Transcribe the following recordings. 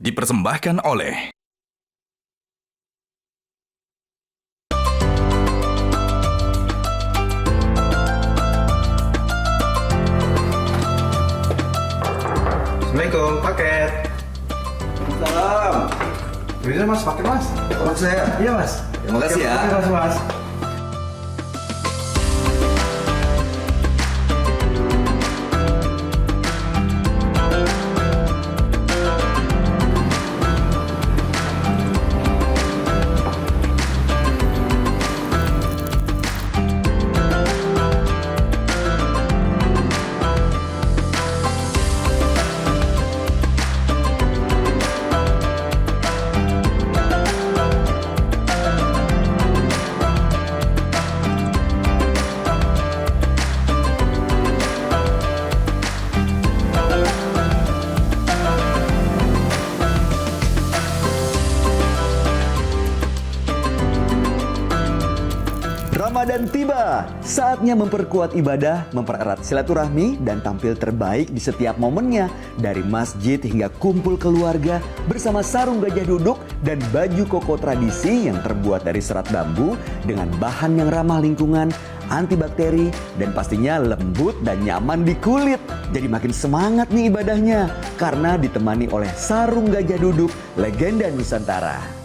dipersembahkan oleh Assalamualaikum, paket. Salam. Bisa mas, paket mas. Untuk saya. Iya mas. Terima kasih ya. Terima kasih mas. Ramadan tiba, saatnya memperkuat ibadah, mempererat silaturahmi, dan tampil terbaik di setiap momennya. Dari masjid hingga kumpul keluarga bersama sarung gajah duduk dan baju koko tradisi yang terbuat dari serat bambu dengan bahan yang ramah lingkungan, antibakteri, dan pastinya lembut dan nyaman di kulit. Jadi makin semangat nih ibadahnya karena ditemani oleh sarung gajah duduk legenda Nusantara.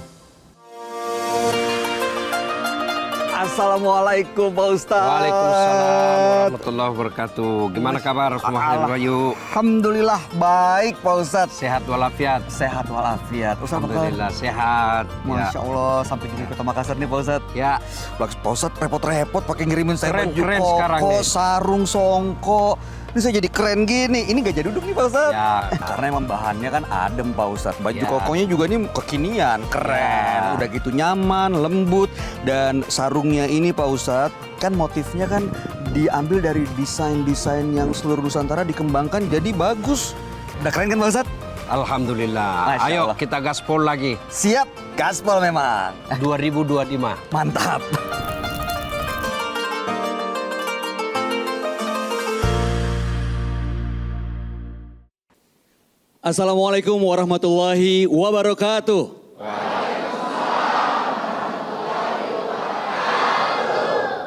Assalamualaikum Pak Ustadz. Waalaikumsalam warahmatullahi wabarakatuh. Gimana kabar semua Bayu? Alhamdulillah baik Pak Ustadz. Sehat walafiat. Sehat walafiat. Ustadz, Alhamdulillah sehat. Masya Allah sampai di Kota Makassar nih Pak Ustadz. Ya. Pak Ustadz repot-repot pakai ngirimin saya baju Keren sekarang koko, nih. sarung, songko. Ini saya jadi keren gini. Ini gajah duduk nih Pak Ustadz. Ya. Karena emang bahannya kan adem Pak Ustadz. Baju Ya. kokonya juga nih kekinian, keren. Ya. Udah gitu nyaman, lembut. Dan sarungnya ini Pak Ustadz, kan motifnya kan diambil dari desain-desain yang seluruh Nusantara dikembangkan jadi bagus. Udah keren kan Pak Ustadz? Alhamdulillah. Masya Ayo Allah. kita gaspol lagi. Siap, gaspol memang. 2025. Mantap. Assalamualaikum warahmatullahi wabarakatuh.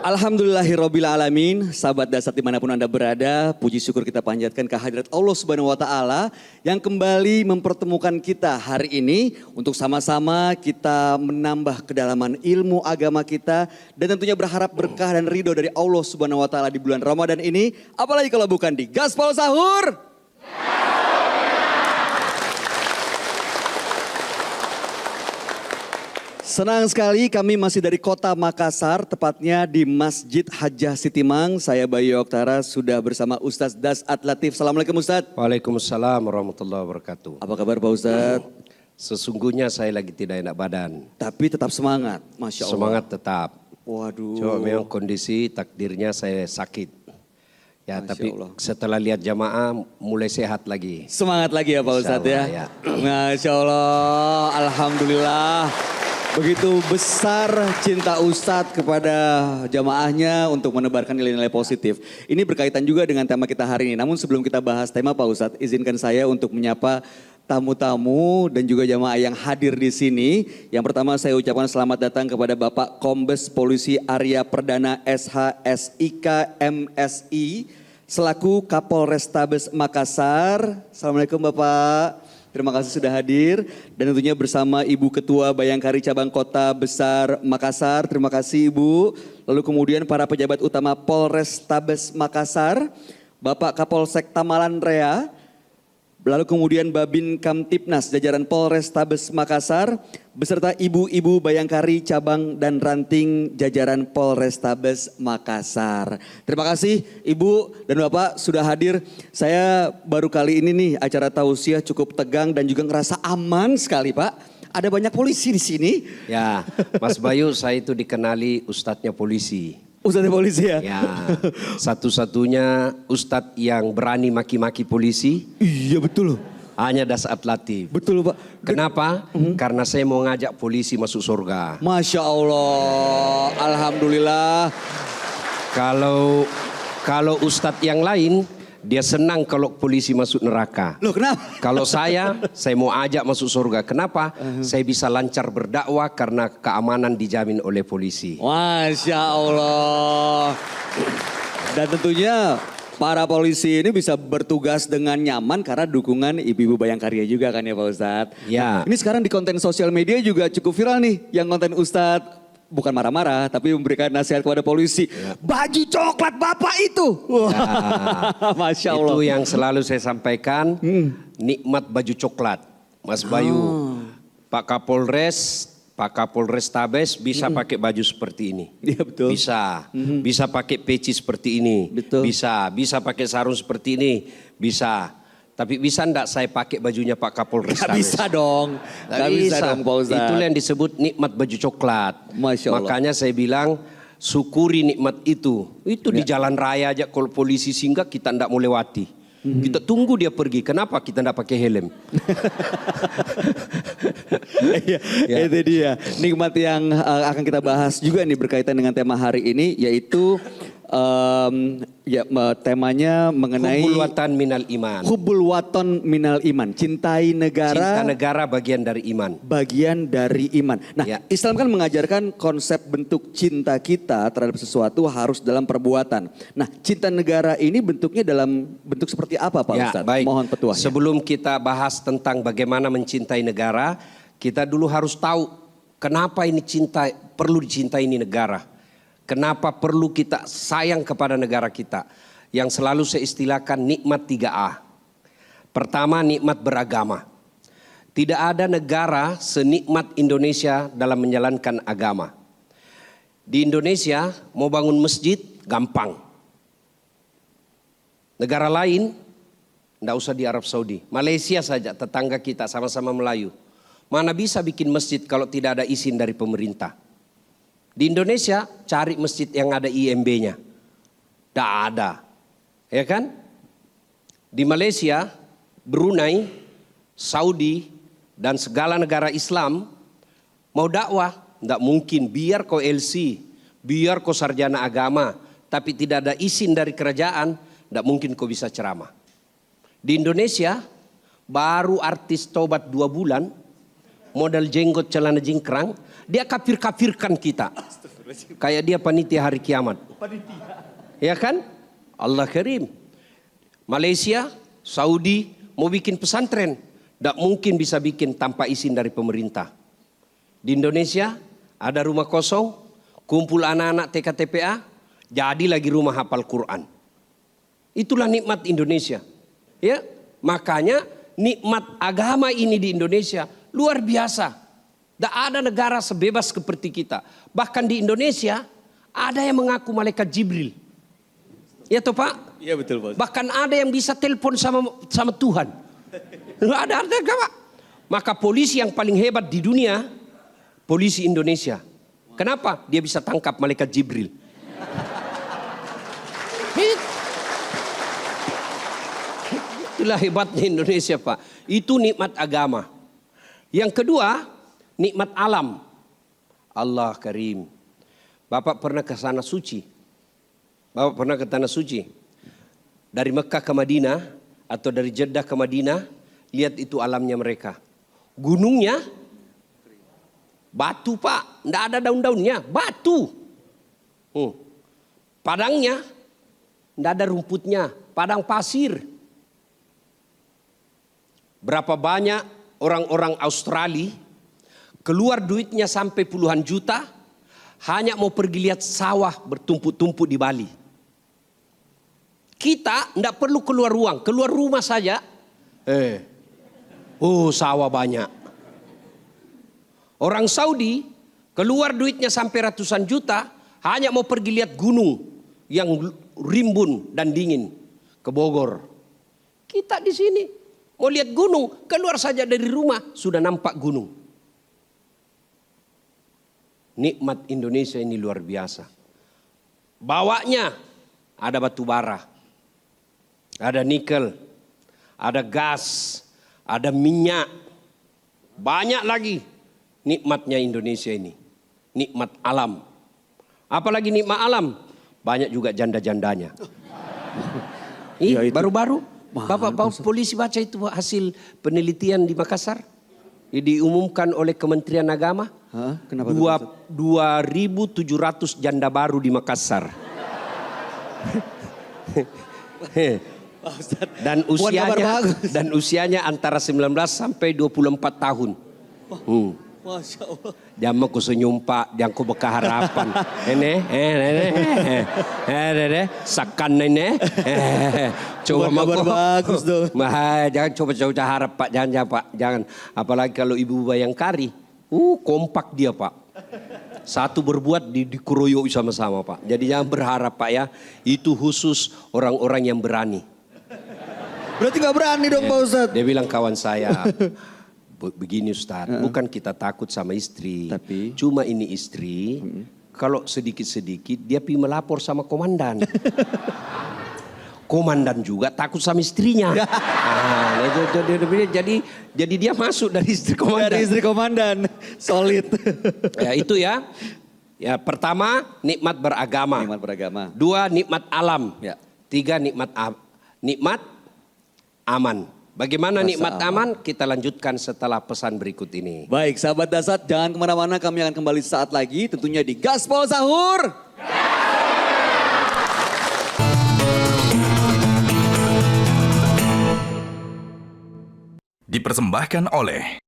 Alhamdulillahirabbil alamin. Sahabat Dasar dimanapun Anda berada, puji syukur kita panjatkan kehadirat Allah Subhanahu wa taala yang kembali mempertemukan kita hari ini untuk sama-sama kita menambah kedalaman ilmu agama kita dan tentunya berharap berkah dan ridho dari Allah Subhanahu wa taala di bulan Ramadan ini, apalagi kalau bukan di Gaspol Sahur. Senang sekali kami masih dari Kota Makassar, tepatnya di Masjid Hajjah Sitimang. Saya Bayu Oktara sudah bersama Ustadz Dasat Latif. Assalamualaikum Ustadz. Waalaikumsalam warahmatullahi wabarakatuh. Apa kabar Pak Ustadz? Sesungguhnya saya lagi tidak enak badan. Tapi tetap semangat, Masya Allah. Semangat tetap. Waduh. Cuma memang kondisi takdirnya saya sakit. Ya, Masya tapi Allah. setelah lihat jamaah mulai sehat lagi. Semangat lagi ya Pak Insya Ustadz ya. Allah, ya. Masya Allah, Alhamdulillah. Begitu besar cinta Ustadz kepada jamaahnya untuk menebarkan nilai-nilai positif. Ini berkaitan juga dengan tema kita hari ini. Namun sebelum kita bahas tema Pak Ustadz, izinkan saya untuk menyapa tamu-tamu dan juga jamaah yang hadir di sini. Yang pertama saya ucapkan selamat datang kepada Bapak Kombes Polisi Arya Perdana SHSIK MSI selaku Kapolrestabes Makassar. Assalamualaikum Bapak. Terima kasih sudah hadir dan tentunya bersama Ibu Ketua Bayangkari Cabang Kota Besar Makassar. Terima kasih Ibu. Lalu kemudian para pejabat utama Polrestabes Makassar, Bapak Kapolsek Tamalan Rea, lalu kemudian Babin Kamtipnas jajaran Polrestabes Makassar beserta ibu-ibu Bayangkari cabang dan ranting jajaran Polrestabes Makassar. Terima kasih Ibu dan Bapak sudah hadir. Saya baru kali ini nih acara tausiah cukup tegang dan juga ngerasa aman sekali Pak. Ada banyak polisi di sini. Ya, Mas Bayu saya itu dikenali ustadznya polisi. Ustadz polisi ya? Ya, satu-satunya ustadz yang berani maki-maki polisi Iya betul. hanya Dasat Latif. Betul Pak. Kenapa? Karena saya mau ngajak polisi masuk surga. Masya Allah. Alhamdulillah. Kalau ustadz yang lain Dia senang kalau polisi masuk neraka. Loh kenapa? Kalau saya mau ajak masuk surga. Kenapa? Saya bisa lancar berdakwah karena keamanan dijamin oleh polisi. Masya Allah. Dan tentunya para polisi ini bisa bertugas dengan nyaman karena dukungan Ibu-Ibu Bayangkarya juga kan ya Pak Ustadz. Ya. Ini sekarang di konten sosial media juga cukup viral nih. Yang konten Ustadz bukan marah-marah tapi memberikan nasihat kepada polisi. Ya. Baju coklat Bapak itu. Wah. Ya. Masya Allah. Itu yang selalu saya sampaikan. Nikmat baju coklat. Mas Bayu. Pak Kapolres Tabes bisa pakai baju seperti ini. Iya betul. Bisa. Bisa pakai peci seperti ini. Betul. Bisa pakai sarung seperti ini. Bisa. Tapi bisa enggak saya pakai bajunya Pak Kapolres Gak Tabes? bisa dong. Gak bisa dong Pak Ustadz. Itulah yang disebut nikmat baju coklat. Masya Allah. Makanya saya bilang syukuri nikmat itu. Itu di jalan raya aja kalau polisi singgah kita enggak mau lewati. Kita tunggu dia pergi. Kenapa kita enggak pakai helm? Ya. Itu dia nikmat yang akan kita bahas juga nih berkaitan dengan tema hari ini yaitu temanya mengenai Hubbul watan minal iman. Hubbul waton minal iman. Cintai negara. Cinta negara bagian dari iman. Bagian dari iman. Nah, Ya. Islam kan mengajarkan konsep bentuk cinta kita terhadap sesuatu harus dalam perbuatan. Nah, cinta negara ini bentuknya dalam bentuk seperti apa Pak Ustadz? Baik. Mohon petuahnya. Sebelum kita bahas tentang bagaimana mencintai negara, kita dulu harus tahu kenapa ini perlu dicintai ini negara. Kenapa perlu kita sayang kepada negara kita. Yang selalu saya istilahkan nikmat 3A. Pertama, nikmat beragama. Tidak ada negara senikmat Indonesia dalam menjalankan agama. Di Indonesia mau bangun masjid gampang. Negara lain, tidak usah di Arab Saudi. Malaysia saja tetangga kita sama-sama Melayu. Mana bisa bikin masjid kalau tidak ada izin dari pemerintah. Di Indonesia cari masjid yang ada IMB-nya. Tidak ada. Ya kan? Di Malaysia, Brunei, Saudi, dan segala negara Islam mau dakwah. Tidak mungkin biar kau LC, biar kau sarjana agama. Tapi tidak ada izin dari kerajaan, tidak mungkin kau bisa ceramah. Di Indonesia, baru artis tobat 2 bulan, modal jenggot celana jingkrang, dia kafir-kafirkan kita. Kayak dia panitia hari kiamat. Ya kan? Allah Karim. Malaysia, Saudi mau bikin pesantren. Tidak mungkin bisa bikin tanpa izin dari pemerintah. Di Indonesia ada rumah kosong, kumpul anak-anak TKTPA, jadi lagi rumah hafal Quran. Itulah nikmat Indonesia. Ya, makanya nikmat agama ini di Indonesia luar biasa. Tidak ada negara sebebas seperti kita. Bahkan di Indonesia ada yang mengaku malaikat Jibril. Ya toh Pak? Iya betul Pak. Bahkan ada yang bisa telepon sama Tuhan. Ada Pak. Maka polisi yang paling hebat di dunia, polisi Indonesia. Kenapa? Dia bisa tangkap malaikat Jibril. Itulah hebatnya Indonesia Pak. Itu nikmat agama. Yang kedua, nikmat alam. Allah Karim. Bapak pernah ke sana suci? Bapak pernah ke tanah suci? Dari Mekah ke Madinah atau dari Jeddah ke Madinah, lihat itu alamnya mereka. Gunungnya batu Pak, tidak ada daun-daunnya, batu. Padangnya tidak ada rumputnya, padang pasir. Berapa banyak orang-orang Australia keluar duitnya sampai puluhan juta hanya mau pergi lihat sawah bertumpuk-tumpuk di Bali. Kita tidak perlu keluar ruang, keluar rumah saja. Sawah banyak. Orang Saudi keluar duitnya sampai ratusan juta hanya mau pergi lihat gunung yang rimbun dan dingin ke Bogor. Kita di sini mau lihat gunung, keluar saja dari rumah sudah nampak gunung. Nikmat Indonesia ini luar biasa. Bawanya ada batu bara, ada nikel, ada gas, ada minyak. Banyak lagi nikmatnya Indonesia ini. Nikmat alam. Apalagi nikmat alam, banyak juga janda-jandanya. Iya, itu. Baru-baru. Mahal, Bapak polisi baca itu hasil penelitian di Makassar. Diumumkan oleh Kementerian Agama. Hah? Kenapa tuh, Ustaz? 2.700 janda baru di Makassar. Pak Ustaz, Dan bukan kabar bagus. usianya antara 19 sampai 24 tahun. Masya Allah. Jangan ku senyum Pak, jangan ku berkeharapan. Sakan ini. Coba Bukan kabar bagus tuh. Jangan coba harap Pak, jangan Pak, jangan. Apalagi kalau Ibu Bayangkari, kompak dia Pak. Satu berbuat dikeroyok sama-sama Pak. Jadi jangan berharap Pak ya, itu khusus orang-orang yang berani. Berarti nggak berani dong Pak Ustaz. Dia bilang kawan saya, begini Ustaz, bukan kita takut sama istri. Tapi? Cuma ini istri, kalau sedikit-sedikit dia pergi melapor sama komandan. Komandan juga takut sama istrinya. Jadi dia masuk dari istri komandan. Dari istri komandan, solid. Ya itu ya. Ya pertama nikmat beragama. Nikmat beragama. 2 nikmat alam. Ya. 3 nikmat aman. Bagaimana Rasa nikmat aman? Kita lanjutkan setelah pesan berikut ini. Baik, sahabat Dasat, jangan kemana-mana, kami akan kembali saat lagi tentunya di Gaspol Sahur. Dipersembahkan oleh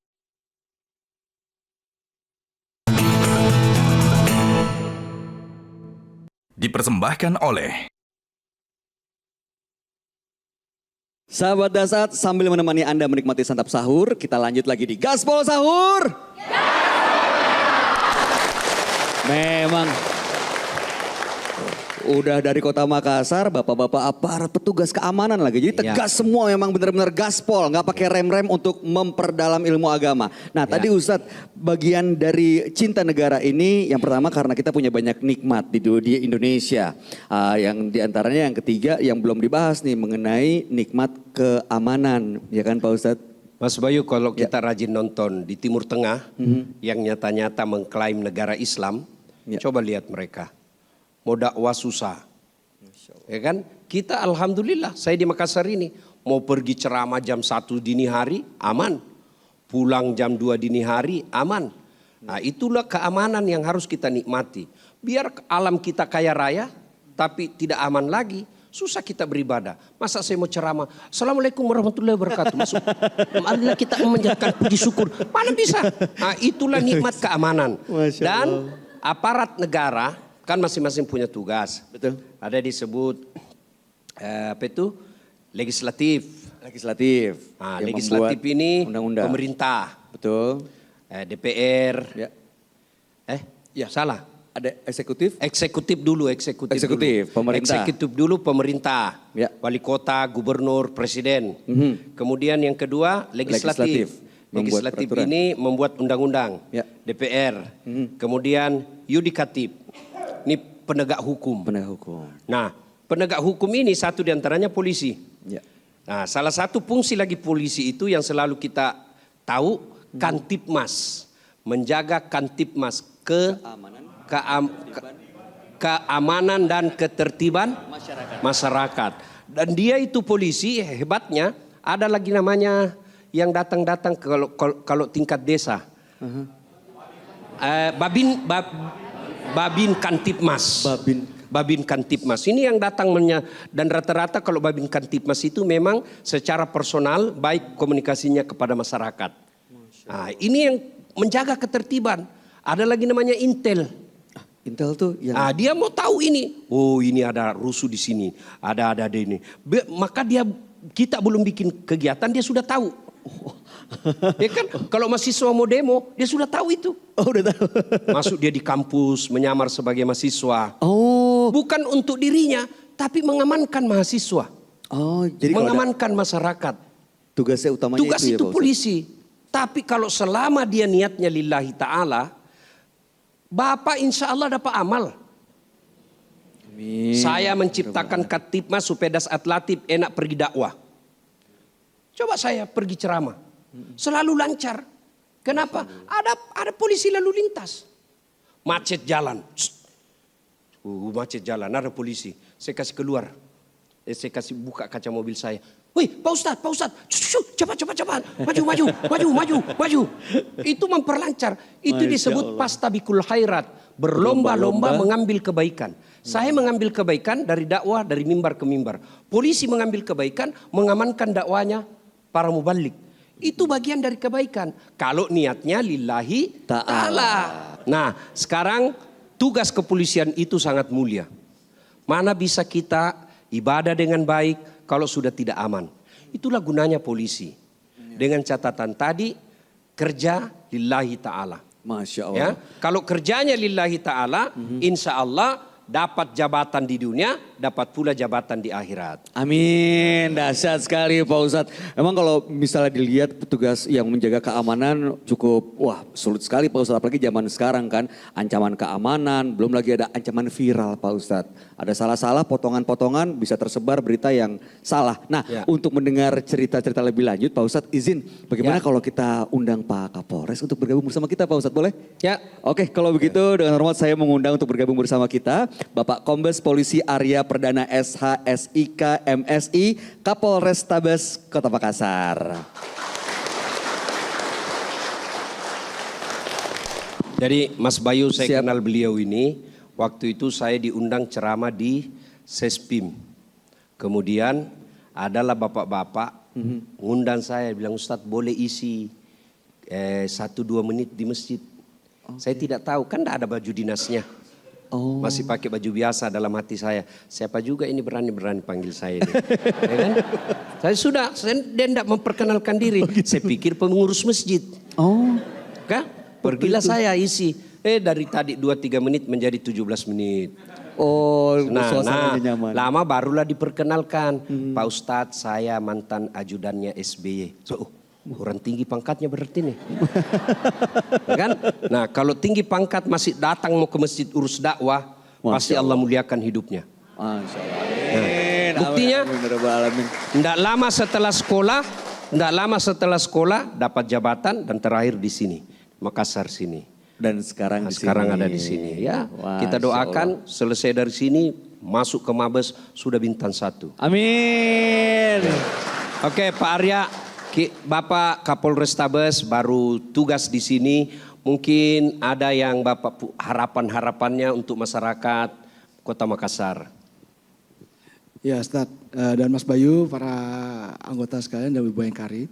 Sahabat Dasat, sambil menemani Anda menikmati santap sahur, kita lanjut lagi di Gaspol Sahur. Memang udah dari kota Makassar, bapak-bapak aparat petugas keamanan lagi. Jadi tegas semua, memang benar-benar gaspol, nggak pakai rem-rem untuk memperdalam ilmu agama. Nah tadi Ustadz, bagian dari cinta negara ini yang pertama karena kita punya banyak nikmat di Indonesia. Yang diantaranya yang ketiga yang belum dibahas nih mengenai nikmat keamanan, ya kan Pak Ustadz? Mas Bayu, kalau kita rajin nonton di Timur Tengah yang nyata-nyata mengklaim negara Islam, coba lihat mereka. Mau dakwah susah. Ya kan? Kita alhamdulillah, saya di Makassar ini mau pergi ceramah jam 1 dini hari aman. Pulang jam 2 dini hari aman. Nah, itulah keamanan yang harus kita nikmati. Biar alam kita kaya raya tapi tidak aman lagi, susah kita beribadah. Masa saya mau ceramah, Assalamualaikum warahmatullahi wabarakatuh. Masuk. Marilah kita memanjatkan puji syukur. Mana bisa? Nah, itulah nikmat keamanan. Dan aparat negara kan masing-masing punya tugas. Betul. Ada disebut legislatif. Legislatif. Nah, yang legislatif membuat ini undang-undang. pemerintah. Betul. DPR. Ya. Ya. Salah. Ada eksekutif. Eksekutif dulu. Eksekutif, dulu. pemerintah. Eksekutif dulu pemerintah. Ya. Wali kota, gubernur, presiden. Kemudian yang kedua legislatif. Membuat Legislatif peraturan. ini membuat undang-undang. Ya. DPR. Kemudian yudikatif. Ini penegak hukum. Penegak hukum. Nah, penegak hukum ini satu diantaranya polisi. Ya. Nah, salah satu fungsi lagi polisi itu yang selalu kita tahu, Kantipmas. Menjaga Kantipmas. Keamanan dan ketertiban masyarakat. Dan dia itu polisi, hebatnya ada lagi namanya yang datang-datang kalau tingkat desa. Babin Kantipmas. Babin Kantipmas. Ini yang datang dan rata-rata kalau Babin Kantipmas itu memang secara personal baik komunikasinya kepada masyarakat. Nah, ini yang menjaga ketertiban. Ada lagi namanya Intel. Intel tuh yang Dia mau tahu ini. Oh, ini ada rusuh di sini. Ada ini. Maka kita belum bikin kegiatan dia sudah tahu. Ya kan, kalau mahasiswa mau demo, dia sudah tahu itu. Oh, udah tahu. Masuk dia di kampus, menyamar sebagai mahasiswa. Oh. Bukan untuk dirinya, tapi mengamankan mahasiswa. Oh, jadi mengamankan masyarakat. Tugasnya utamanya Tugas itu ya, itu Pak polisi. Tapi kalau selama dia niatnya lillahi ta'ala, Bapak insya Allah dapat amal. Amin. Saya menciptakan Kantipmas supaya Dasat Latif enak pergi dakwah. Coba saya pergi ceramah. Selalu lancar. Kenapa? Ada polisi lalu lintas. Macet jalan. Macet jalan, ada polisi. Saya kasih keluar. Saya kasih buka kaca mobil saya. Wih, Pak Ustadz, cepat, maju. Itu memperlancar. Itu Masya disebut Allah. pastabikul khairat. Berlomba-lomba mengambil kebaikan. Saya mengambil kebaikan dari dakwah, dari mimbar ke mimbar. Polisi mengambil kebaikan, mengamankan dakwanya para mubalik. Itu bagian dari kebaikan. Kalau niatnya lillahi ta'ala. Nah, sekarang tugas kepolisian itu sangat mulia. Mana bisa kita ibadah dengan baik kalau sudah tidak aman. Itulah gunanya polisi. Dengan catatan tadi, kerja lillahi ta'ala. Masya Allah. Ya, kalau kerjanya lillahi ta'ala, insya Allah dapat jabatan di dunia, dapat pula jabatan di akhirat. Amin, dahsyat sekali Pak Ustadz. Emang kalau misalnya dilihat petugas yang menjaga keamanan cukup, sulit sekali Pak Ustadz. Apalagi zaman sekarang kan, ancaman keamanan, belum lagi ada ancaman viral Pak Ustadz. Ada salah-salah, potongan-potongan bisa tersebar berita yang salah. Nah, untuk mendengar cerita-cerita lebih lanjut Pak Ustadz, izin bagaimana kalau kita undang Pak Kapolres untuk bergabung bersama kita Pak Ustadz, boleh? Ya. Oke, kalau begitu dengan hormat saya mengundang untuk bergabung bersama kita Bapak Kombes Polisi Arya Perdana SHSIK MSI Kapolrestabes Kota Makassar. Jadi Mas Bayu saya Siap. kenal beliau ini. Waktu itu saya diundang ceramah di Sespim. Kemudian adalah bapak-bapak ngundang saya bilang Ustadz boleh isi 1-2 menit di masjid. Saya tidak tahu kan tidak ada baju dinasnya. Masih pakai baju biasa dalam hati saya. Siapa juga ini berani-berani panggil saya ini. Ya kan? Saya tidak memperkenalkan diri. Saya pikir pengurus masjid. Kan? Pergilah saya isi. Dari tadi 2-3 menit menjadi 17 menit. Suasananya nyaman. Lama barulah diperkenalkan. Pak Ustadz saya mantan ajudannya SBY. Orang tinggi pangkatnya berarti nih. Kan? Nah kalau tinggi pangkat masih datang mau ke masjid urus dakwah. Pasti Allah muliakan hidupnya. Masya Allah. Nah, buktinya tidak lama setelah sekolah dapat jabatan dan terakhir di sini. Makassar sini. Dan sekarang ada di sini. Ya, kita doakan selesai dari sini masuk ke Mabes sudah bintang 1. Amin. Oke Pak Arya. Bapak Kapolrestabes baru tugas di sini. Mungkin ada yang Bapak harapan-harapannya untuk masyarakat Kota Makassar. Ya Ustadz dan Mas Bayu, para anggota sekalian dan Ibu Engkari.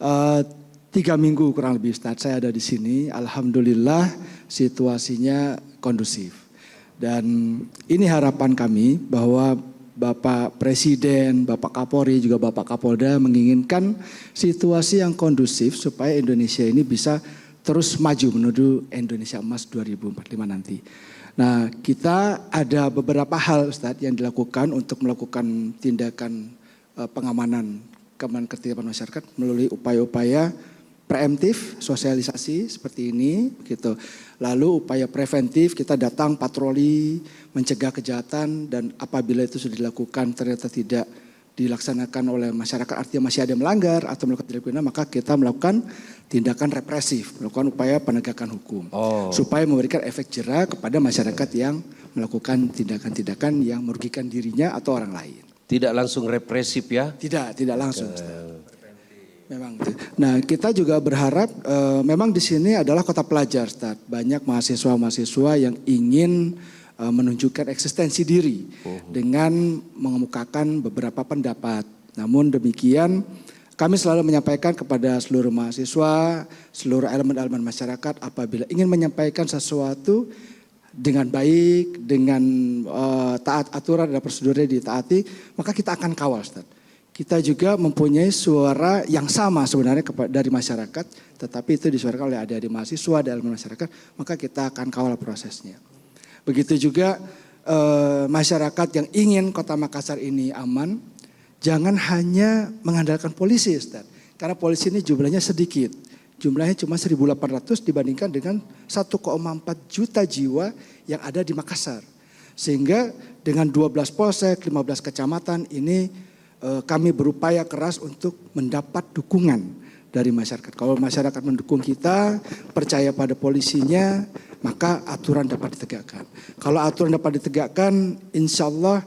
3 minggu kurang lebih Ustadz saya ada di sini. Alhamdulillah situasinya kondusif. Dan ini harapan kami bahwa Bapak Presiden, Bapak Kapolri, juga Bapak Kapolda menginginkan situasi yang kondusif supaya Indonesia ini bisa terus maju menuju Indonesia Emas 2045 nanti. Nah kita ada beberapa hal Ustadz yang dilakukan untuk melakukan tindakan pengamanan keamanan ketertiban masyarakat melalui upaya-upaya preemptif, sosialisasi seperti ini gitu. Lalu upaya preventif kita datang patroli, mencegah kejahatan dan apabila itu sudah dilakukan ternyata tidak dilaksanakan oleh masyarakat artinya masih ada yang melanggar atau melakukan tindak pidana maka kita melakukan tindakan represif, melakukan upaya penegakan hukum. Supaya memberikan efek jera kepada masyarakat yang melakukan tindakan-tindakan yang merugikan dirinya atau orang lain. Tidak langsung represif ya? Tidak langsung. Memang. Nah, kita juga berharap memang di sini adalah kota pelajar, Ustaz. Banyak mahasiswa-mahasiswa yang ingin menunjukkan eksistensi diri dengan mengemukakan beberapa pendapat. Namun demikian, kami selalu menyampaikan kepada seluruh mahasiswa, seluruh elemen-elemen masyarakat apabila ingin menyampaikan sesuatu dengan baik, dengan taat aturan dan prosedurnya ditaati, maka kita akan kawal, Ustaz. Kita juga mempunyai suara yang sama sebenarnya dari masyarakat, tetapi itu disuarakan oleh adik-adik mahasiswa dan elemen masyarakat, maka kita akan kawal prosesnya. Begitu juga masyarakat yang ingin Kota Makassar ini aman, jangan hanya mengandalkan polisi, Ustaz. Karena polisi ini jumlahnya sedikit, jumlahnya cuma 1.800 dibandingkan dengan 1,4 juta jiwa yang ada di Makassar. Sehingga dengan 12 polsek, 15 kecamatan ini kami berupaya keras untuk mendapat dukungan dari masyarakat. Kalau masyarakat mendukung kita, percaya pada polisinya, maka aturan dapat ditegakkan. Kalau aturan dapat ditegakkan, insya Allah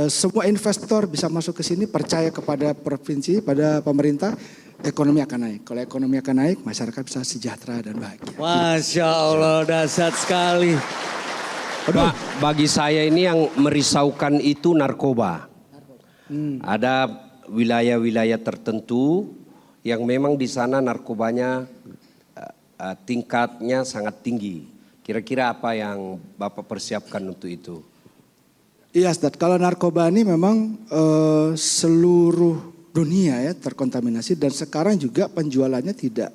semua investor bisa masuk ke sini, percaya kepada provinsi, pada pemerintah, ekonomi akan naik. Kalau ekonomi akan naik, masyarakat bisa sejahtera dan bahagia. Masya Allah, dahsyat sekali. Bagi saya ini yang merisaukan itu narkoba. Ada wilayah-wilayah tertentu yang memang di sana narkobanya tingkatnya sangat tinggi. Kira-kira apa yang Bapak persiapkan untuk itu? Iya, Ustaz. Kalau narkoba ini memang seluruh dunia ya terkontaminasi dan sekarang juga penjualannya tidak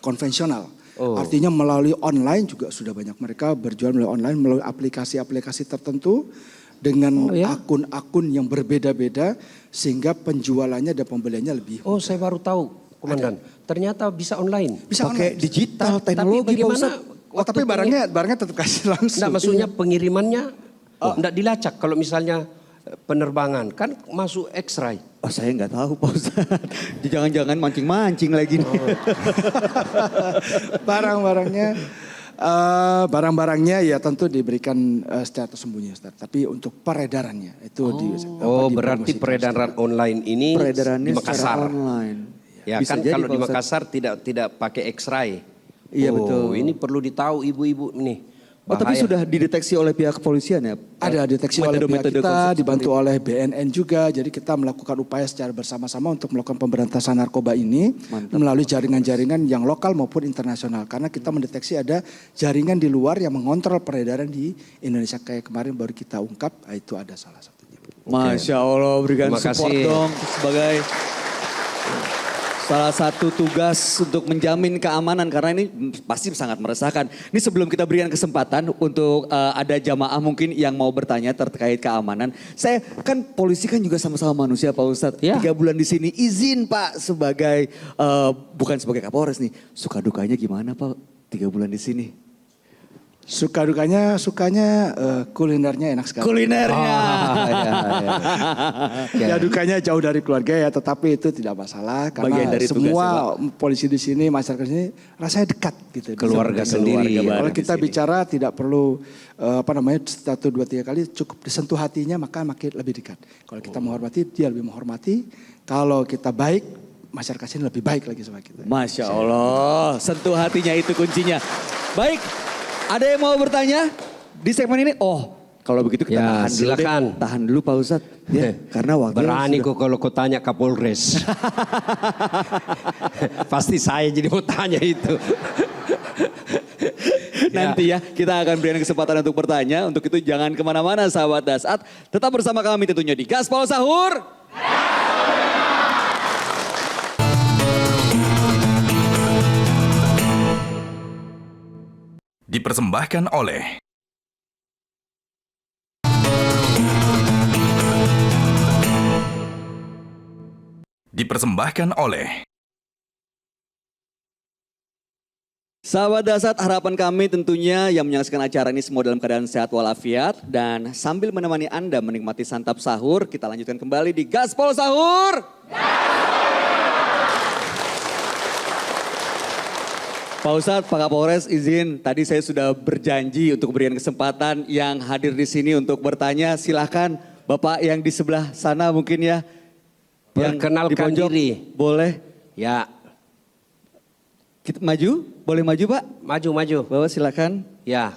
konvensional. Artinya melalui online juga sudah banyak mereka berjual melalui online, melalui aplikasi-aplikasi tertentu dengan akun-akun yang berbeda-beda sehingga penjualannya dan pembeliannya lebih. Oh, saya baru tahu, Komandan. Ternyata bisa online. Bisa Pakai online. digital, Tapi teknologi Pak bagaimana? Ustaz. Tapi barangnya tetap kasih langsung. Enggak, maksudnya pengirimannya enggak dilacak. Kalau misalnya penerbangan kan masuk X-ray. Oh, saya nggak tahu Pak Ustaz. Jangan-jangan mancing-mancing lagi nih. Barang-barangnya ya tentu diberikan secara tersembunyi, Ustaz. Tapi untuk peredarannya itu Berarti peredaran online ini Peredarannya di Makassar. secara online. Ya Bisa kan jadi, kalau Pak di Ustaz. Makassar tidak pakai X-ray. Iya, betul. Ini perlu ditahu ibu-ibu nih. Oh, tapi Bahaya. sudah dideteksi oleh pihak kepolisian ya? Ada deteksi oleh pihak Metode-metode kita, konsumsi dibantu oleh BNN juga. Jadi kita melakukan upaya secara bersama-sama untuk melakukan pemberantasan narkoba ini melalui jaringan-jaringan yang lokal maupun internasional. Karena kita mendeteksi ada jaringan di luar yang mengontrol peredaran di Indonesia. Kayak kemarin baru kita ungkap, itu ada salah satunya. Masya Allah, berikan Terima support kasih. dong sebagai salah satu tugas untuk menjamin keamanan karena ini pasti sangat meresahkan. Ini sebelum kita berikan kesempatan untuk ada jamaah mungkin yang mau bertanya terkait keamanan. Saya kan polisi kan juga sama-sama manusia Pak Ustadz. Ya. 3 bulan di sini izin Pak sebagai bukan sebagai Kapolres nih. Suka dukanya gimana Pak 3 bulan di sini? Suka dukanya, sukanya kulinernya enak sekali. Kulinernya. Ya dukanya jauh dari keluarga ya, tetapi itu tidak masalah karena Bagian dari tugasnya, semua Pak. polisi di sini, masyarakat di sini rasanya dekat gitu. Keluarga Bisa sendiri. keluarga. bareng Kalau di kita sini. bicara tidak perlu 1, 2, 3 kali cukup disentuh hatinya maka makin lebih dekat. Kalau kita menghormati, dia lebih menghormati. Kalau kita baik, masyarakat sini lebih baik lagi sama kita. Masya Allah, sentuh hatinya itu kuncinya. Baik, ada yang mau bertanya di segmen ini? Oh, kalau begitu kita Ya, tahan dulu silakan. deh. Tahan dulu Pak Ustadz. Ya, karena waktu Berani kok kalau kau tanya Kapolres. Pasti saya jadi mau tanya itu. Nanti ya kita akan berikan kesempatan untuk bertanya. Untuk itu jangan kemana-mana sahabat Dasat. Tetap bersama kami tentunya di Gaspol Sahur. Dipersembahkan oleh Sahabat Dasat, harapan kami tentunya yang menyaksikan acara ini semua dalam keadaan sehat walafiat. Dan sambil menemani Anda menikmati santap sahur, kita lanjutkan kembali di Gaspol Sahur. Pak Ustadz, Pak Kapolres izin, tadi saya sudah berjanji untuk berikan kesempatan yang hadir di sini untuk bertanya. Silahkan Bapak yang di sebelah sana mungkin ya. Yang Perkenalkan di pojok. diri. Boleh. Ya, Kita maju? Boleh maju Pak? maju. Bapak silakan. Ya,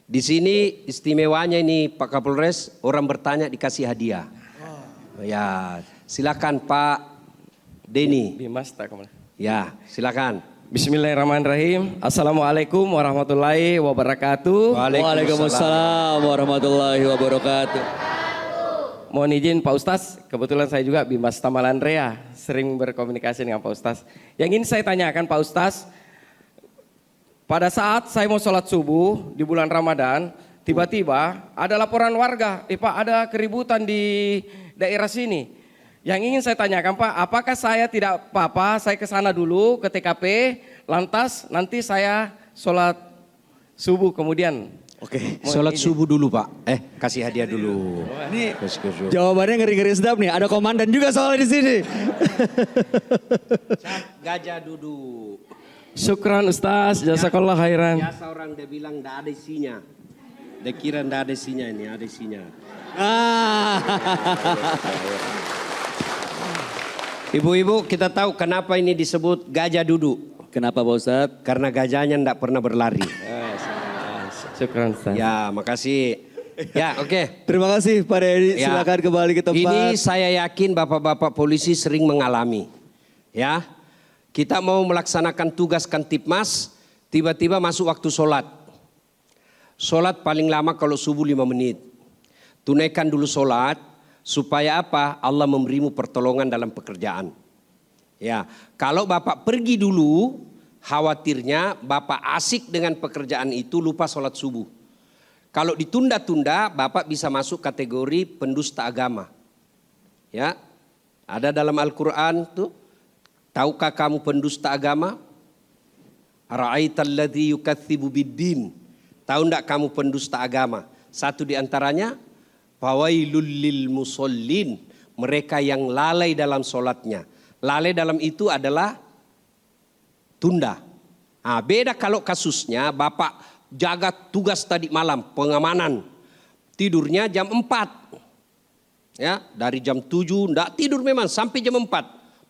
di sini istimewanya ini Pak Kapolres, orang bertanya dikasih hadiah. Ya, silakan Pak Denny. Dimas tak kemana? Ya, silakan. Bismillahirrahmanirrahim. Assalamualaikum warahmatullahi wabarakatuh. Waalaikumsalam warahmatullahi wabarakatuh. Mohon izin Pak Ustaz, kebetulan saya juga Bimas Tamalan Rea, sering berkomunikasi dengan Pak Ustaz. Yang ingin saya tanyakan Pak Ustaz, pada saat saya mau sholat subuh di bulan Ramadan, tiba-tiba ada laporan warga, Pak ada keributan di daerah sini. Yang ingin saya tanyakan Pak, apakah saya tidak apa-apa, saya ke sana dulu ke TKP, lantas nanti saya sholat subuh kemudian. Oke. Sholat subuh dulu Pak. Kasih hadiah dulu. Ini Kasih dulu. jawabannya ngeri-ngeri sedap nih. Ada komandan juga soalnya di sini. Gajah duduk. Syukran Ustaz, jazakallah khairan. Biasa orang dia bilang tidak ada isinya. Dia kira ndak ada isinya ini, ada isinya. Ah. Ibu-ibu, kita tahu kenapa ini disebut gajah duduk. Kenapa Pak Ustadz? Karena gajahnya ndak pernah berlari. Syukran Ustaz. Ya, makasih. Ya, oke. Terima kasih Pak Dedi, Ya. silakan kembali ke tempat. Ini saya yakin bapak-bapak polisi sering mengalami. Ya, kita mau melaksanakan tugas Kantipmas, tiba-tiba masuk waktu sholat. Sholat paling lama kalau subuh 5 menit. Tunaikan dulu sholat, supaya apa? Allah memberimu pertolongan dalam pekerjaan. Ya, kalau bapak pergi dulu, khawatirnya bapak asik dengan pekerjaan itu lupa sholat subuh. Kalau ditunda-tunda, bapak bisa masuk kategori pendusta agama. Ya, ada dalam Al-Quran tuh. Tahukah kamu pendusta agama? Ara'aital ladzi yukatsibu biddin. Tahu enggak kamu pendusta agama? Satu di antaranya, fawailul lil musallin. Mereka yang lalai dalam sholatnya. Lalai dalam itu adalah tunda. Nah, beda kalau kasusnya bapak jaga tugas tadi malam, pengamanan. Tidurnya jam 4. Ya, dari jam 7 enggak tidur memang sampai jam 4.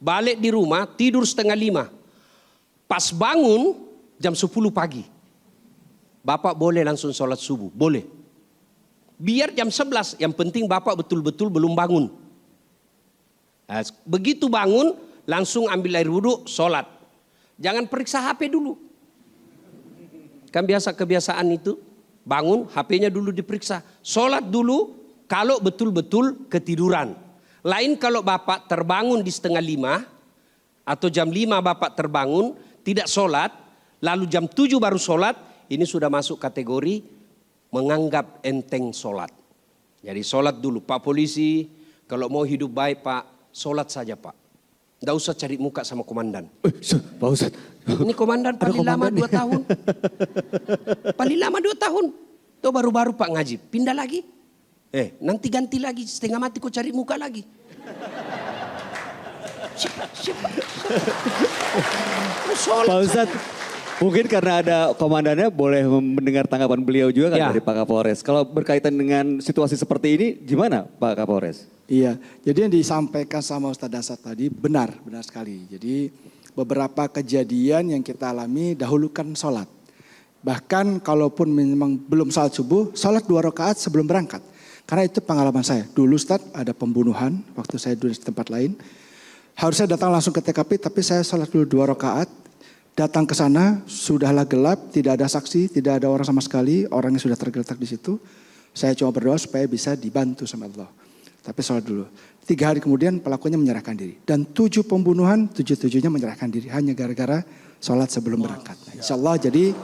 Balik di rumah tidur setengah 5. Pas bangun jam 10 pagi. Bapak boleh langsung sholat subuh, boleh. Biar jam 11, yang penting bapak betul-betul belum bangun. Nah, begitu bangun langsung ambil air wudhu, sholat. Jangan periksa HP dulu. Kan biasa kebiasaan itu, bangun HP-nya dulu diperiksa. Sholat dulu kalau betul-betul ketiduran. Lain kalau bapak terbangun di setengah 5 atau jam 5 bapak terbangun tidak sholat, lalu jam 7 baru sholat, ini sudah masuk kategori menganggap enteng sholat. Jadi sholat dulu. Pak polisi kalau mau hidup baik pak, sholat saja pak. Tidak usah cari muka sama komandan. Pak Ustadz. Ini komandan paling lama 2 tahun. Paling lama 2 tahun. Tuh baru-baru Pak ngaji. Pindah lagi. Nanti ganti lagi. Setengah mati kau cari muka lagi. Siapa? Pak Ustadz, mungkin karena ada komandannya boleh mendengar tanggapan beliau juga kan Ya. dari Pak Kapolres. Kalau berkaitan dengan situasi seperti ini gimana Pak Kapolres? Iya, jadi yang disampaikan sama Ustadz Dasar tadi benar sekali. Jadi beberapa kejadian yang kita alami dahulukan sholat. Bahkan kalaupun memang belum sholat subuh, sholat 2 rakaat sebelum berangkat. Karena itu pengalaman saya. Dulu Ustadz ada pembunuhan waktu saya dulu di tempat lain. Harusnya datang langsung ke TKP tapi saya sholat dulu 2 rakaat. Datang ke sana sudahlah gelap, tidak ada saksi, tidak ada orang sama sekali. Orangnya sudah tergeletak di situ. Saya cuma berdoa supaya bisa dibantu sama Allah. Tapi sholat dulu. 3 hari kemudian pelakunya menyerahkan diri. Dan 7 pembunuhan, 7-7-nya menyerahkan diri. Hanya gara-gara sholat sebelum berangkat. Nah, insya Allah jadi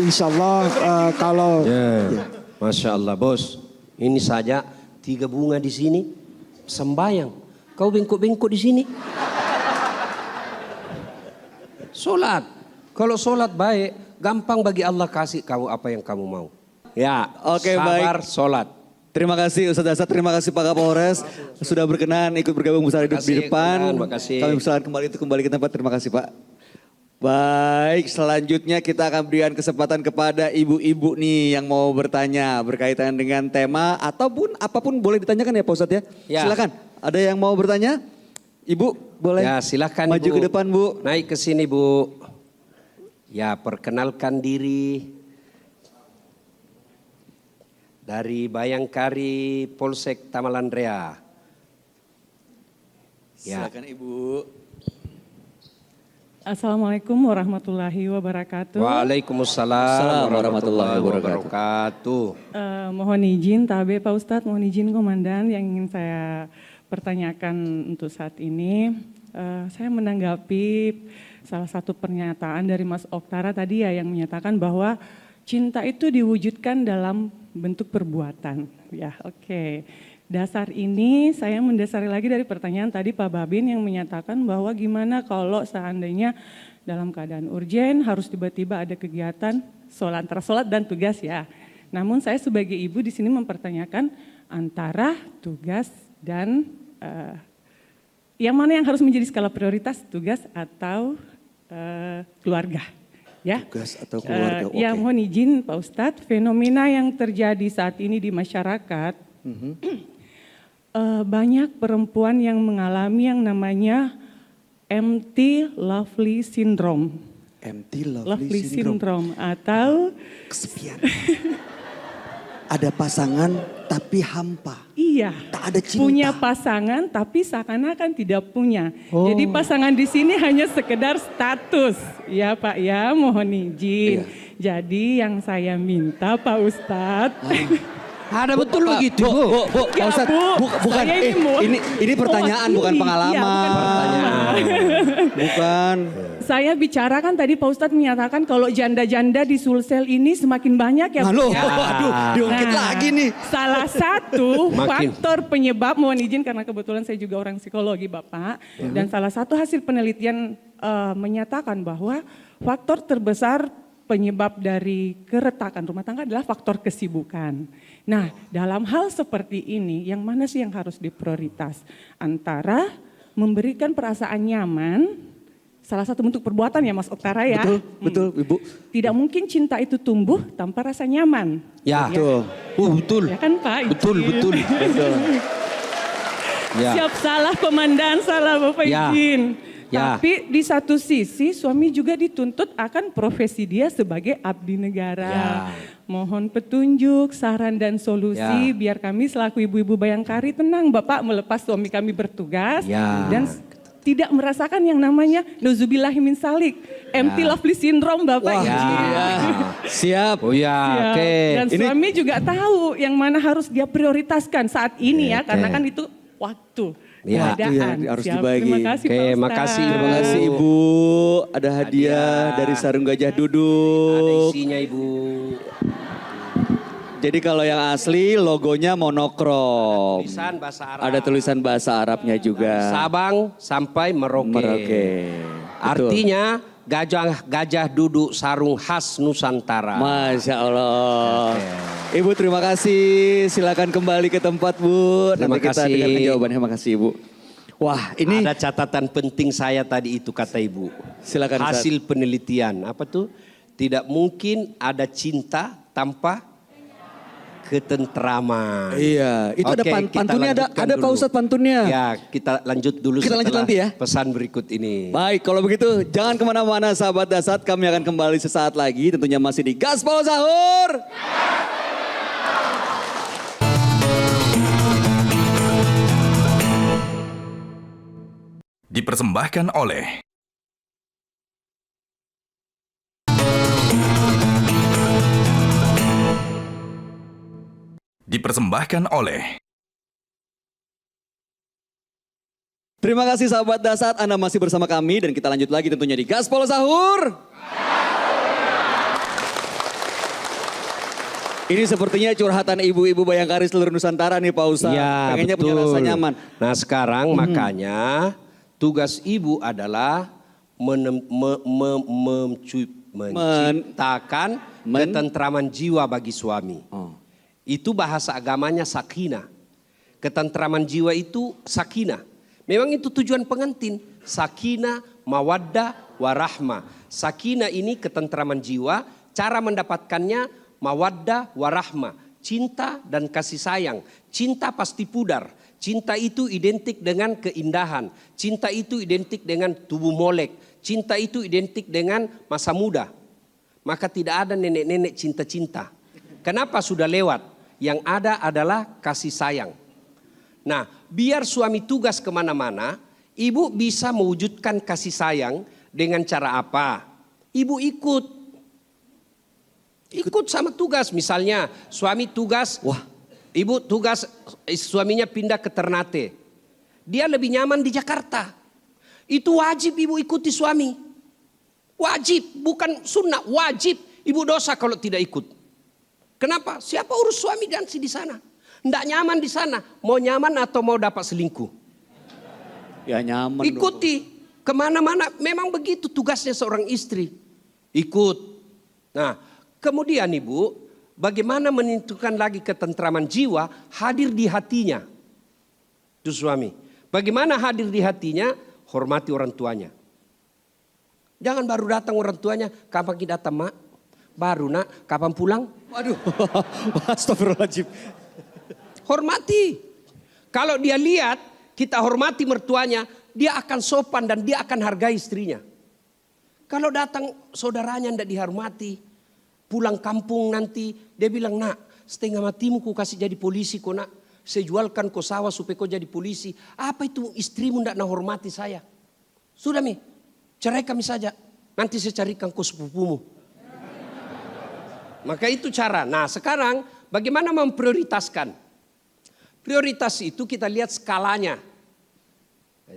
insya Allah kalau... Ya. Masya Allah bos. Ini saja 3 bunga di sini. Sembayang. Kau bengkok-bengkok di sini. Sholat. Kalau sholat baik, gampang bagi Allah kasih kamu apa yang kamu mau. Ya, Oke, sabar baik. sholat. Terima kasih Ustadz Dasar, terima kasih Pak Kapolres sudah berkenan ikut bergabung bersama hidup di Makasih, depan. Terima kasih. Kami persilakan kembali ke tempat. Terima kasih Pak. Baik, selanjutnya kita akan berikan kesempatan kepada ibu-ibu nih yang mau bertanya berkaitan dengan tema ataupun apapun boleh ditanyakan ya Pak Ustadz ya. Ya. Silakan. Ada yang mau bertanya? Ibu boleh Ya silakan maju Ibu. ke depan Bu. Naik ke sini Bu. Ya perkenalkan diri. Dari Bayangkari Polsek Tamalandrea. Ya. Silakan Ibu. Assalamualaikum warahmatullahi wabarakatuh. Waalaikumsalam warahmatullahi wabarakatuh. wabarakatuh. Mohon izin Tabe Pak Ustadz, mohon izin Komandan yang ingin saya pertanyakan untuk saat ini. Saya menanggapi salah satu pernyataan dari Mas Oktara tadi ya yang menyatakan bahwa cinta itu diwujudkan dalam bentuk perbuatan. Ya, oke. Dasar ini saya mendasari lagi dari pertanyaan tadi Pak Babin yang menyatakan bahwa gimana kalau seandainya dalam keadaan urgen harus tiba-tiba ada kegiatan antara sholat dan tugas ya. Namun saya sebagai ibu di sini mempertanyakan antara tugas dan yang mana yang harus menjadi skala prioritas, tugas atau keluarga. Ya. Tugas atau keluarga. Ya Oke. mohon izin Pak Ustadz, fenomena yang terjadi saat ini di masyarakat, banyak perempuan yang mengalami yang namanya empty lovely syndrome. Empty Lovely syndrome atau Kesepian. Ada pasangan tapi hampa. iya, Tak ada cinta. punya pasangan tapi seakan-akan tidak punya. Jadi pasangan di sini hanya sekedar status. Ya Pak ya, mohon izin. Jadi yang saya minta Pak Ustadz, Ada betul begitu, Bu. Pak Ya, Ustadz, Bu. bukan. Saya ini Ini pertanyaan bukan mewakili. pengalaman. Iya, bukan pengalaman. Bukan. Saya bicarakan tadi Pak Ustadz menyatakan kalau janda-janda di Sulsel ini semakin banyak ya. Halo, Bu, ya. aduh, diungkit Nah, lagi nih. Salah satu Makin. faktor penyebab, mohon izin karena kebetulan saya juga orang psikologi Bapak. Dan salah satu hasil penelitian menyatakan bahwa faktor terbesar penyebab dari keretakan rumah tangga adalah faktor kesibukan. Nah, dalam hal seperti ini, yang mana sih yang harus diprioritas? Antara memberikan perasaan nyaman, salah satu bentuk perbuatan ya Mas Oktara ya. Betul, Ibu. Tidak mungkin cinta itu tumbuh tanpa rasa nyaman. Ya, Betul. betul. Ya kan Pak? Betul, Izin. betul. Ya. Siap salah komandan, salah Bapak Ya. izin. Ya. Tapi di satu sisi suami juga dituntut akan profesi dia sebagai abdi negara. Mohon petunjuk, saran dan solusi Ya. biar kami selaku ibu-ibu Bayangkari tenang Bapak melepas suami kami bertugas Ya. dan tidak merasakan yang namanya nauzubillahimin salik, empty lovely syndrome Bapak Wah, izin. iya. Siap. Oh ya, Ya, oke. dan suami juga tahu yang mana harus dia prioritaskan saat ini ya, karena kan itu waktu, Ya, keadaan. itu ya, harus Siap, dibagi. Terima kasih Oke, Pak Ustadz. makasih, Terima kasih Ibu. Ada hadiah dari Sarung Gajah Ada Duduk. isinya, Ibu. Jadi kalau yang asli logonya monokrom. Tulisan bahasa Arab. Ada tulisan bahasa Arabnya juga. Sabang sampai Merauke. Merauke. Betul. Artinya gajah duduk sarung khas Nusantara. Masya Allah. Ibu terima kasih. Silakan kembali ke tempat Bu. Terima Nanti kita kasih. dengarkan jawabannya. Terima kasih Ibu. Wah ini Ada catatan penting saya tadi itu kata Ibu. Silakan, Ustaz. Hasil penelitian apa tuh? Tidak mungkin ada cinta tanpa ketentraman. Iya, itu ada Oke, kita pantunnya lanjutkan ada Pak dulu. Ustadz pantunnya. Ya, kita lanjut dulu Kita lanjut setelah nanti ya. pesan berikut ini. Baik, kalau begitu jangan kemana-mana sahabat Dasat. Kami akan kembali sesaat lagi tentunya masih di Gaspol Sahur. Dipersembahkan oleh Terima kasih sahabat Dasat, Anda masih bersama kami dan kita lanjut lagi tentunya di Gaspol Sahur. Ini sepertinya curhatan ibu-ibu Bayangkari seluruh Nusantara nih Pak Ustadz. Ya, Pengennya betul. punya rasa nyaman. Nah, sekarang makanya tugas ibu adalah menciptakan ketentraman jiwa bagi suami. Itu bahasa agamanya sakinah. Ketentraman jiwa itu sakinah. Memang itu tujuan pengantin. Sakinah, mawaddah, warahmah. Sakinah ini ketentraman jiwa. Cara mendapatkannya mawaddah, warahmah. Cinta dan kasih sayang. Cinta pasti pudar. Cinta itu identik dengan keindahan. Cinta itu identik dengan tubuh molek. Cinta itu identik dengan masa muda. Maka tidak ada nenek-nenek cinta-cinta. Kenapa sudah lewat? Yang ada adalah kasih sayang. Nah, biar suami tugas kemana-mana, ibu bisa mewujudkan kasih sayang dengan cara apa? Ibu ikut sama tugas. Misalnya suami tugas, ibu tugas suaminya pindah ke Ternate. Dia lebih nyaman di Jakarta. Itu wajib ibu ikuti suami. Wajib, bukan sunnah, wajib. Ibu dosa kalau tidak ikut. Kenapa? Siapa urus suami dan di sana? Nggak nyaman di sana. Mau nyaman atau mau dapat selingkuh? Ya nyaman. Ikuti. Kemana-mana. Memang begitu tugasnya seorang istri. Ikut. Nah, kemudian ibu, bagaimana menentukan lagi ketentraman jiwa? Hadir di hatinya. Itu suami. Bagaimana hadir di hatinya? Hormati orang tuanya. Jangan baru datang orang tuanya, kapan kita datang mak? Baru nak, kapan pulang? Waduh, astagfirullahaladzim. Hormati. Kalau dia lihat kita hormati mertuanya, dia akan sopan dan dia akan hargai istrinya. Kalau datang saudaranya tidak dihormati, pulang kampung nanti dia bilang, nak setengah matimu ku kasih jadi polisi kok nak. Saya jualkan kau sawah supaya kau jadi polisi. Apa itu istrimu tidak hormati saya? Sudah mi, cerai kami saja. Nanti saya carikan kau sepupumu. Maka itu cara. Nah sekarang bagaimana memprioritaskan? Prioritas itu kita lihat skalanya.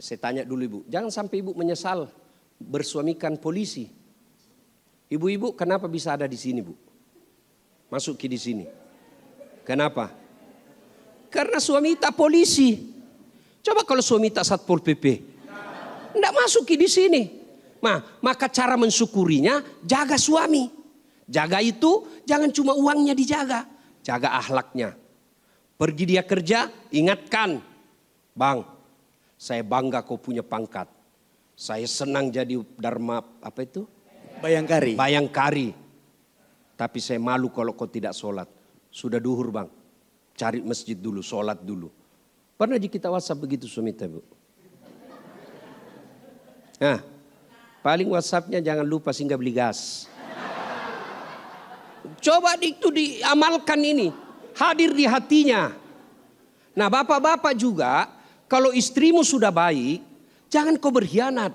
Saya tanya dulu ibu, jangan sampai ibu menyesal bersuamikan polisi. Ibu-ibu kenapa bisa ada di sini bu? Masuk di sini. Kenapa? Karena suami tak polisi. Coba kalau suami tak Satpol PP. Tidak masuk di sini. Nah, maka cara mensyukurinya jaga suami. Jaga itu jangan cuma uangnya dijaga. Jaga akhlaknya. Pergi dia kerja, ingatkan. Bang, saya bangga kau punya pangkat. Saya senang jadi dharma, apa itu? Bayangkari. Bayangkari. Tapi saya malu kalau kau tidak sholat. Sudah duhur bang. Cari masjid dulu, sholat dulu. Pernah kita WhatsApp begitu suami bu? Nah, paling WhatsAppnya jangan lupa singgah beli gas. Coba itu diamalkan ini. Hadir di hatinya. Nah bapak-bapak juga, kalau istrimu sudah baik, jangan kau berkhianat.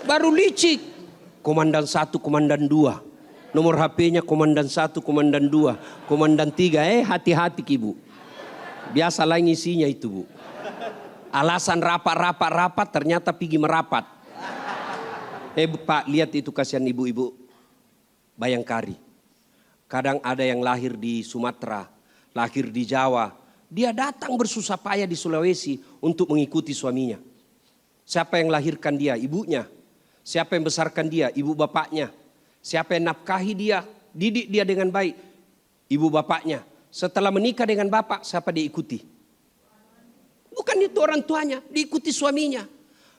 Baru licik. Komandan 1, komandan 2. Nomor HP-nya komandan 1, komandan 2, komandan 3. Hati-hati ibu. Biasa lain isinya itu bu. Alasan rapat ternyata pergi merapat. Pak lihat itu kasihan ibu-ibu Bayangkari. Kadang ada yang lahir di Sumatera, lahir di Jawa. Dia datang bersusah payah di Sulawesi untuk mengikuti suaminya. Siapa yang lahirkan dia? Ibunya. Siapa yang besarkan dia? Ibu bapaknya. Siapa yang nafkahi dia? Didik dia dengan baik? Ibu bapaknya. Setelah menikah dengan bapak, siapa dia ikuti? Bukan itu orang tuanya, diikuti suaminya.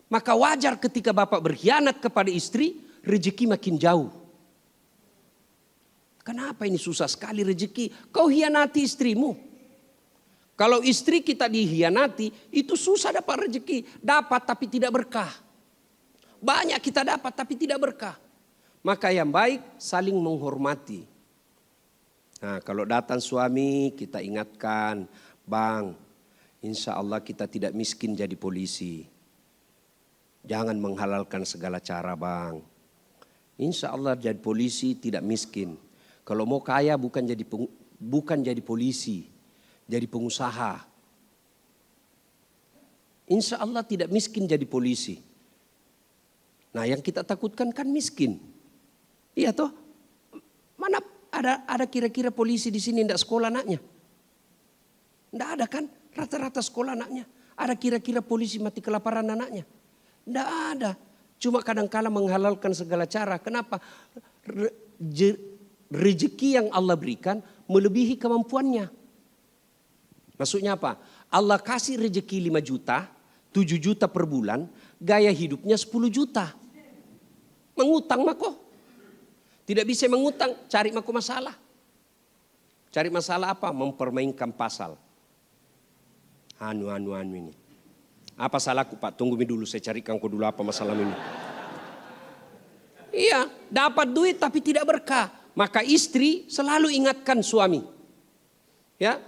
Maka wajar ketika bapak berkhianat kepada istri, rezeki makin jauh. Kenapa ini susah sekali rezeki? Kau hianati istrimu. Kalau istri kita dihianati, itu susah dapat rezeki. Dapat tapi tidak berkah. Banyak kita dapat tapi tidak berkah. Maka yang baik saling menghormati. Nah kalau datang suami kita ingatkan, bang, insya Allah kita tidak miskin jadi polisi. Jangan menghalalkan segala cara bang. Insya Allah jadi polisi tidak miskin. Kalau mau kaya bukan jadi polisi, jadi pengusaha. Insya Allah tidak miskin jadi polisi. Nah yang kita takutkan kan miskin. Iya toh? Mana ada kira-kira polisi di sini tidak sekolah anaknya? Tidak ada kan? Rata-rata sekolah anaknya. Ada kira-kira polisi mati kelaparan anaknya? Tidak ada. Cuma kadang-kala menghalalkan segala cara. Kenapa? Rezeki yang Allah berikan melebihi kemampuannya. Maksudnya apa? Allah kasih rezeki 5 juta, 7 juta per bulan, gaya hidupnya 10 juta. Mengutang mako. Tidak bisa mengutang, cari mako masalah. Cari masalah apa? Mempermainkan pasal. Anu ini. Apa salahku Pak? Tunggu dulu saya carikan kau dulu apa masalah ini. Iya, dapat duit tapi tidak berkah. Maka istri selalu ingatkan suami. Ya.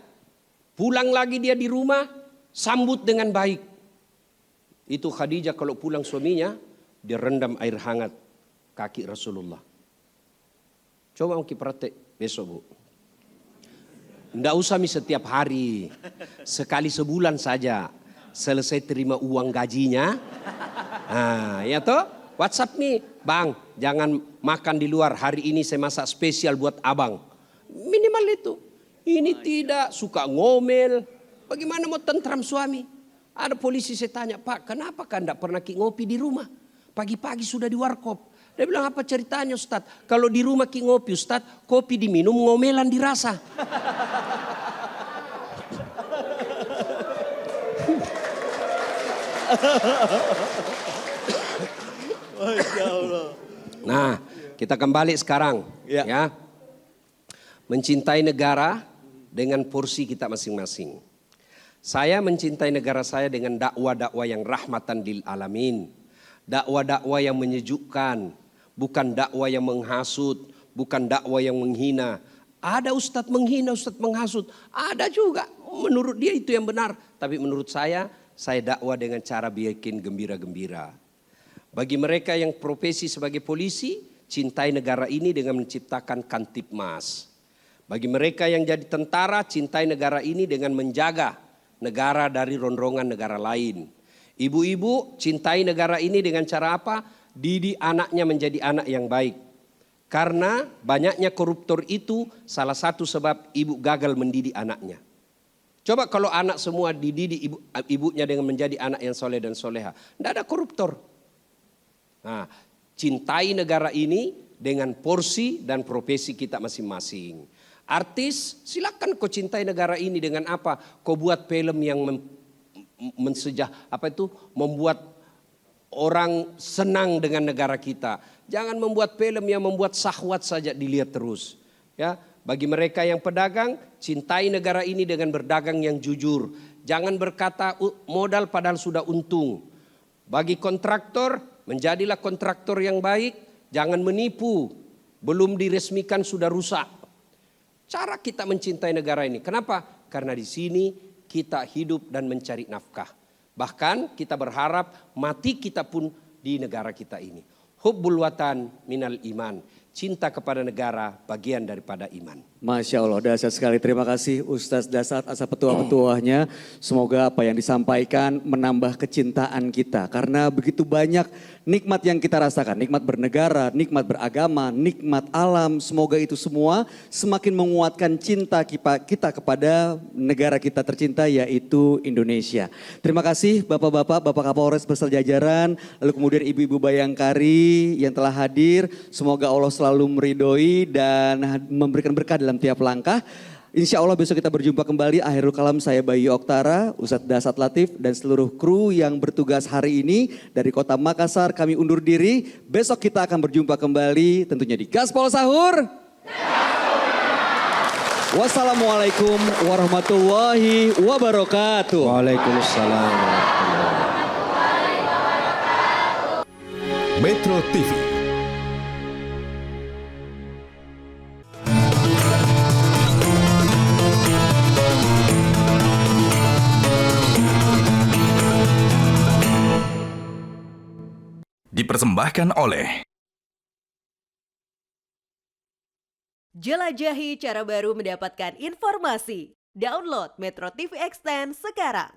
Pulang lagi dia di rumah, sambut dengan baik. Itu Khadijah kalau pulang suaminya, dia rendam air hangat kaki Rasulullah. Coba mungkin praktek besok bu. Tidak usah setiap hari, sekali sebulan saja. Selesai terima uang gajinya. Nah ya toh, WhatsApp nih, bang jangan makan di luar. Hari ini saya masak spesial buat abang. Minimal itu. Ini tidak suka ngomel. Bagaimana mau tentram suami? Ada polisi saya tanya, Pak kenapa kan tidak pernah ngopi di rumah? Pagi-pagi sudah di warkop. Dia bilang apa ceritanya Ustaz? Kalau di rumah ngopi Ustaz, kopi diminum ngomelan dirasa. Nah, kita kembali sekarang Ya. ya. Mencintai negara dengan porsi kita masing-masing. Saya mencintai negara saya dengan dakwah-dakwah yang rahmatan lil alamin. Dakwah-dakwah yang menyejukkan, bukan dakwah yang menghasut, bukan dakwah yang menghina. Ada ustadz menghina, ustadz menghasut. Ada juga, menurut dia itu yang benar. Tapi menurut saya dakwah dengan cara bikin gembira-gembira. Bagi mereka yang profesi sebagai polisi, cintai negara ini dengan menciptakan Kantipmas. Bagi mereka yang jadi tentara, cintai negara ini dengan menjaga negara dari ronrongan negara lain. Ibu-ibu, cintai negara ini dengan cara apa? Didik anaknya menjadi anak yang baik. Karena banyaknya koruptor itu salah satu sebab ibu gagal mendidik anaknya. Coba kalau anak semua dididik ibunya dengan menjadi anak yang soleh dan soleha. Tidak ada koruptor. Nah, cintai negara ini dengan porsi dan profesi kita masing-masing. Artis, silakan kau cintai negara ini dengan apa? Kau buat film yang membuat orang senang dengan negara kita. Jangan membuat film yang membuat syahwat saja dilihat terus. Ya, bagi mereka yang pedagang, cintai negara ini dengan berdagang yang jujur. Jangan berkata modal padahal sudah untung. Bagi kontraktor, menjadilah kontraktor yang baik. Jangan menipu, belum diresmikan sudah rusak. Cara kita mencintai negara ini. Kenapa? Karena di sini kita hidup dan mencari nafkah. Bahkan kita berharap mati kita pun di negara kita ini. Hubbul watan minal iman. Cinta kepada negara bagian daripada iman. Masya Allah, dahsyat sekali. Terima kasih Ustadz Dasat asal petua-petuahnya. Semoga apa yang disampaikan menambah kecintaan kita. Karena begitu banyak nikmat yang kita rasakan. Nikmat bernegara, nikmat beragama, nikmat alam. Semoga itu semua semakin menguatkan cinta kita kepada negara kita tercinta yaitu Indonesia. Terima kasih Bapak-Bapak, Bapak Kapolres beserta jajaran. Lalu kemudian Ibu-Ibu Bayangkari yang telah hadir. Semoga Allah selalu meridhoi dan memberikan berkah dalam tiap langkah. Insya Allah besok kita berjumpa kembali. Akhirul kalam, saya Bayu Oktara, Ustadz Dasat Latif dan seluruh kru yang bertugas hari ini dari kota Makassar. Kami undur diri. Besok kita akan berjumpa kembali tentunya di Gaspol Sahur. Wassalamualaikum warahmatullahi wabarakatuh. Waalaikumsalam. Metro TV. Dipersembahkan oleh Jelajahi cara baru mendapatkan informasi. Download Metro TV Extend sekarang.